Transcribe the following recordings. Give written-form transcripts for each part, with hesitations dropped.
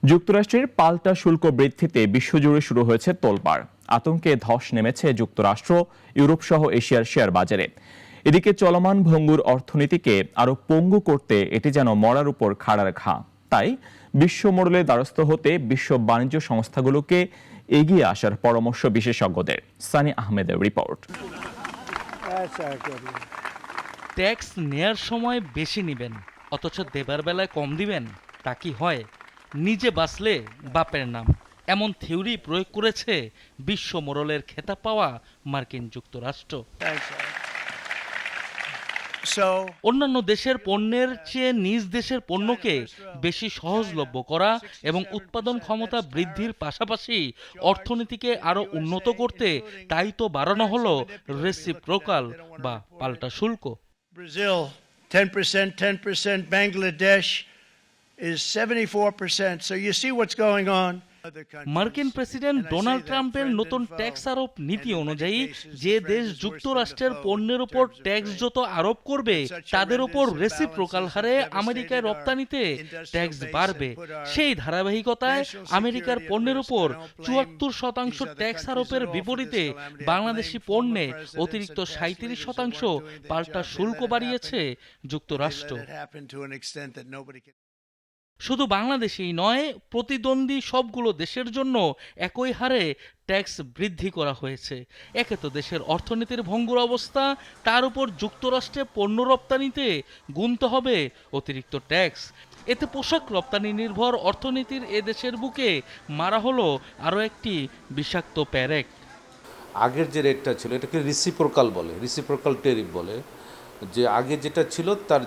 যুক্তরাষ্ট্রের পাল্টা শুল্ক বৃদ্ধিতে বিশ্বজুড়ে শুরু হয়েছে তোলপাড়। আতঙ্কে ধস নেমেছে যুক্তরাষ্ট্র, ইউরোপ সহ এশিয়ার শেয়ার বাজারে। এদিকে চলমান ভঙ্গুর অর্থনীতিকে আরো পঙ্গু করতে এটি যেন মরার উপর খাড়ার ঘা। তাই বিশ্ব মোড়লে দ্বারস্থ হতে বিশ্ব বাণিজ্য সংস্থাগুলোকে এগিয়ে আসার পরামর্শ বিশেষজ্ঞদের। সানি আহমেদের রিপোর্ট। ট্যাক্স নেয়ার সময় বেশি নেবেন, অথচ দেবার বেলায় কম দিবেন, তা কি হয়? নিজে বাঁচলে বাপের নাম, এমন থিওরি প্রয়োগ করেছে বিশ্ব মোড়লের খেতাব পাওয়া মার্কিন যুক্তরাষ্ট্র। অন্যান্য দেশের পণ্যের চেয়ে নিজ দেশের পণ্যকে বেশি সহজলভ্য করা এবং উৎপাদন ক্ষমতা বৃদ্ধির পাশাপাশি অর্থনীতিকে আরো উন্নত করতে তাই তো বাড়ানো হলো রেসিপ্রোকাল বা পাল্টা শুল্ক। Brazil 10%, 10%, Bangladesh is 74%. So you see what's going on. মার্কিন প্রেসিডেন্ট ডোনাল্ড ট্রাম্পের নতুন ট্যাক্স আরোপ নীতি অনুযায়ী যে দেশ যুক্তরাষ্ট্রের পণ্যের উপর ট্যাক্স যত আরোপ করবে তাদের উপর রেসিপ্রোকাল হারে আমেরিকায় রপ্তানিতে ট্যাক্স বাড়বে। সেই ধারাবাহিকতায় আমেরিকার পণ্যের উপর ৭৪% ট্যাক্স আরোপের বিপরীতে বাংলাদেশি পণ্যে অতিরিক্ত ৩৭% পাল্টা শুল্ক বাড়িয়েছে যুক্তরাষ্ট্র। শুধু বাংলাদেশেই নয়, প্রতিদ্বন্দ্বী সবগুলো দেশের জন্য একই হারে ট্যাক্স বৃদ্ধি করা হয়েছে। একে তো দেশের অর্থনীতির ভঙ্গুর অবস্থা, তার উপর যুক্তরাষ্ট্রে পণ্য রপ্তানিতে গুনতে হবে অতিরিক্ত ট্যাক্স। এতে পোশাক রপ্তানি নির্ভর অর্থনীতির এ দেশের বুকে মারা হলো আরও একটি বিষাক্ত প্যারেক। আগের যে রেটটা ছিল এটাকে রিসিপ্রোকাল বলে, রিসিপ্রোকাল ট্যারিফ বলে, যে আগে যেটা ছিল তার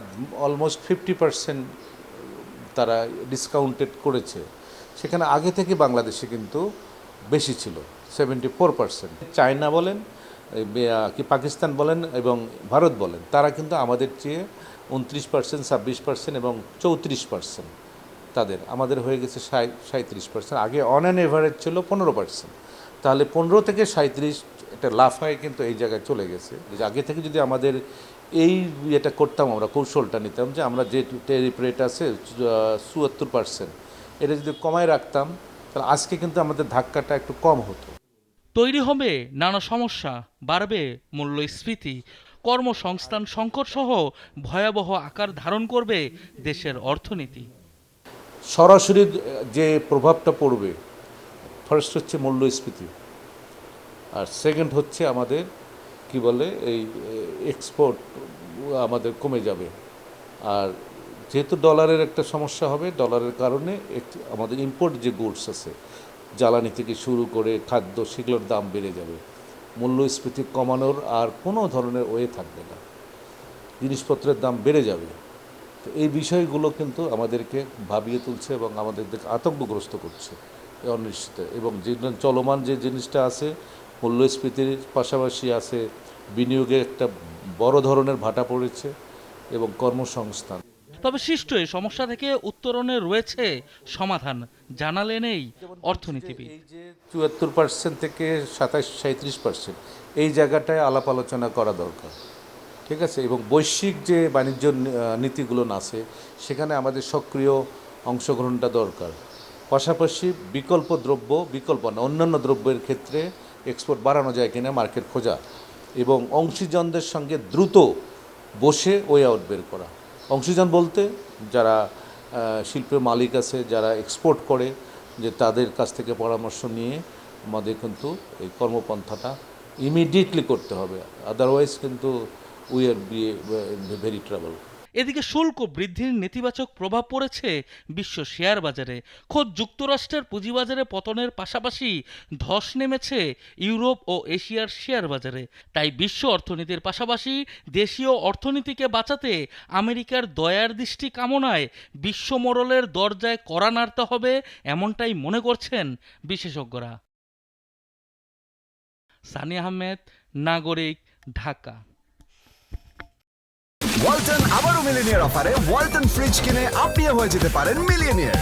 অলমোস্ট 50% তারা ডিসকাউন্টেড করেছে। সেখানে আগে থেকে বাংলাদেশে কিন্তু বেশি ছিল, 74%। চায়না বলেন কি পাকিস্তান বলেন এবং ভারত বলেন, তারা কিন্তু আমাদের চেয়ে 29%, 26% এবং 34% তাদের, আমাদের হয়ে গেছে 37%। আগে অন অ্যান এভারেজ ছিল 15%। তাহলে 15 থেকে 37 একটা লাফায় কিন্তু এই জায়গায় চলে গেছে। আগে থেকে যদি আমাদের এই ইয়েটা করতাম, আমরা কৌশলটা নিতাম যে আমরা যে ট্যারিফ রেট আছে ৭৪%, এটা যদি কমায় রাখতাম তাহলে আজকে কিন্তু আমাদের ধাক্কাটা একটু কম হতো। তৈরি হবে নানা সমস্যা, বাড়বে মূল্যস্ফীতি, কর্মসংস্থান সংকট সহ ভয়াবহ আকার ধারণ করবে দেশের অর্থনীতি। সরাসরি যে প্রভাবটা পড়বে, ফার্স্ট হচ্ছে মূল্যস্ফীতি, আর সেকেন্ড হচ্ছে আমাদের কি বলে এই এক্সপোর্ট আমাদের কমে যাবে। আর যেহেতু ডলারের একটা সমস্যা হবে, ডলারের কারণে আমাদের ইম্পোর্ট যে গুডস আছে, জ্বালানি থেকে শুরু করে খাদ্য, সেগুলোর দাম বেড়ে যাবে। মূল্যস্ফীতি কমানোর আর কোনো ধরনের ওয়ে থাকবে না, জিনিসপত্রের দাম বেড়ে যাবে। তো এই বিষয়গুলো কিন্তু আমাদেরকে ভাবিয়ে তুলছে এবং আমাদেরকে আতঙ্কগ্রস্ত করছে এই অনিশ্চিত। এবং যে চলমান যে জিনিসটা আছে, মূল্যস্ফীতির পাশাপাশি আছে বিনিয়োগে একটা বড় ধরনের ভাটা পড়েছে এবং কর্মসংস্থান। তবে সৃষ্ট এই সমস্যা থেকে উত্তরণে রয়েছে সমাধান, জানালেন এই অর্থনীতিবিদ। এই যে ৭৪% থেকে ৩৭% এই জায়গাটায় আলাপ আলোচনা করা দরকার, ঠিক আছে। এবং বৈশ্বিক যে বাণিজ্য নীতিগুলো আছে সেখানে আমাদের সক্রিয় অংশগ্রহণটা দরকার। পাশাপাশি অন্যান্য দ্রব্যের ক্ষেত্রে এক্সপোর্ট বাড়ানো যায় কিনা মার্কেট খোঁজা, এবং অংশীজনদের সঙ্গে দ্রুত বসে ওয়ে আউট বের করা। অংশীজন বলতে যারা শিল্পের মালিক আছে, যারা এক্সপোর্ট করে, যে তাদের কাছ থেকে পরামর্শ নিয়ে আমাদের কিন্তু এই কর্মপন্থাটা ইমিডিয়েটলি করতে হবে, আদারওয়াইজ কিন্তু we are be very trouble. এদিকে শুল্ক বৃদ্ধির নেতিবাচক প্রভাব পড়েছে বিশ্ব শেয়ার বাজারে। খোদ যুক্তরাষ্ট্রের পুঁজিবাজারে পতনের পাশাপাশি ধস নেমেছে ইউরোপ ও এশিয়ার শেয়ার বাজারে। তাই বিশ্ব অর্থনীতির পাশাপাশি দেশীয় অর্থনীতিকে বাঁচাতে আমেরিকার দয়ার দৃষ্টি কামনায় বিশ্ব মোড়লের দরজায় কড়া নাড়তে হবে, এমনটাই মনে করছেন বিশেষজ্ঞরা। সানি আহমেদ, নাগরিক, ঢাকা। ওয়ালটন আবারও মিলিনিয়ার অফারে ওয়ালটন ফ্রিজ কিনে আপনিও হয়ে যেতে পারেন মিলিয়নিয়ার।